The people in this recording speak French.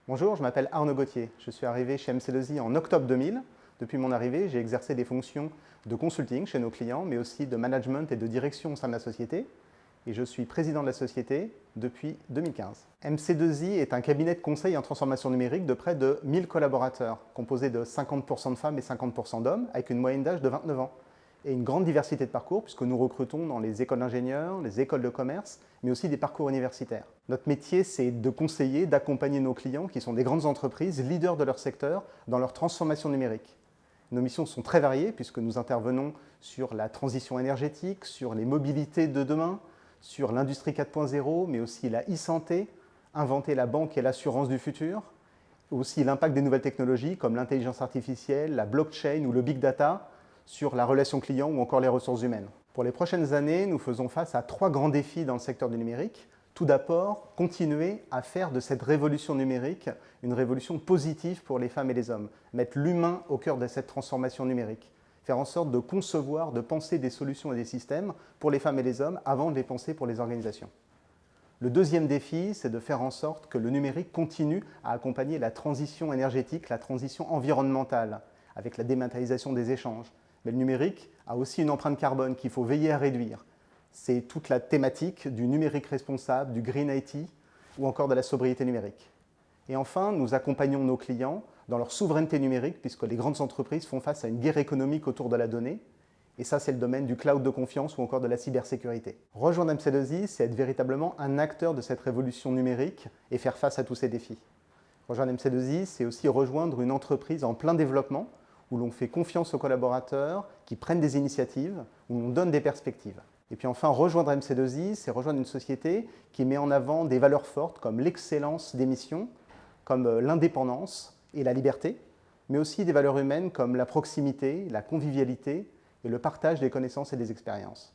Bonjour, je m'appelle Arnaud Gauthier. Je suis arrivé chez MC2I en octobre 2000. Depuis mon arrivée, j'ai exercé des fonctions de consulting chez nos clients, mais aussi de management et de direction au sein de la société. Et je suis président de la société depuis 2015. MC2I est un cabinet de conseil en transformation numérique de près de 1000 collaborateurs, composé de 50% de femmes et 50% d'hommes, avec une moyenne d'âge de 29 ans. Et une grande diversité de parcours, puisque nous recrutons dans les écoles d'ingénieurs, les écoles de commerce, mais aussi des parcours universitaires. Notre métier, c'est de conseiller, d'accompagner nos clients, qui sont des grandes entreprises, leaders de leur secteur, dans leur transformation numérique. Nos missions sont très variées, puisque nous intervenons sur la transition énergétique, sur les mobilités de demain, sur l'industrie 4.0, mais aussi la e-santé, inventer la banque et l'assurance du futur, aussi l'impact des nouvelles technologies, comme l'intelligence artificielle, la blockchain ou le big data, sur la relation client ou encore les ressources humaines. Pour les prochaines années, nous faisons face à 3 grands défis dans le secteur du numérique. Tout d'abord, continuer à faire de cette révolution numérique une révolution positive pour les femmes et les hommes. Mettre l'humain au cœur de cette transformation numérique. Faire en sorte de concevoir, de penser des solutions et des systèmes pour les femmes et les hommes avant de les penser pour les organisations. Le deuxième défi, c'est de faire en sorte que le numérique continue à accompagner la transition énergétique, la transition environnementale, avec la dématérialisation des échanges. Mais le numérique a aussi une empreinte carbone qu'il faut veiller à réduire. C'est toute la thématique du numérique responsable, du Green IT ou encore de la sobriété numérique. Et enfin, nous accompagnons nos clients dans leur souveraineté numérique puisque les grandes entreprises font face à une guerre économique autour de la donnée. Et ça, c'est le domaine du cloud de confiance ou encore de la cybersécurité. Rejoindre MC2I, c'est être véritablement un acteur de cette révolution numérique et faire face à tous ces défis. Rejoindre MC2I, c'est aussi rejoindre une entreprise en plein développement où l'on fait confiance aux collaborateurs, qui prennent des initiatives, où l'on donne des perspectives. Et puis enfin, rejoindre MC2I, c'est rejoindre une société qui met en avant des valeurs fortes comme l'excellence des missions, comme l'indépendance et la liberté, mais aussi des valeurs humaines comme la proximité, la convivialité et le partage des connaissances et des expériences.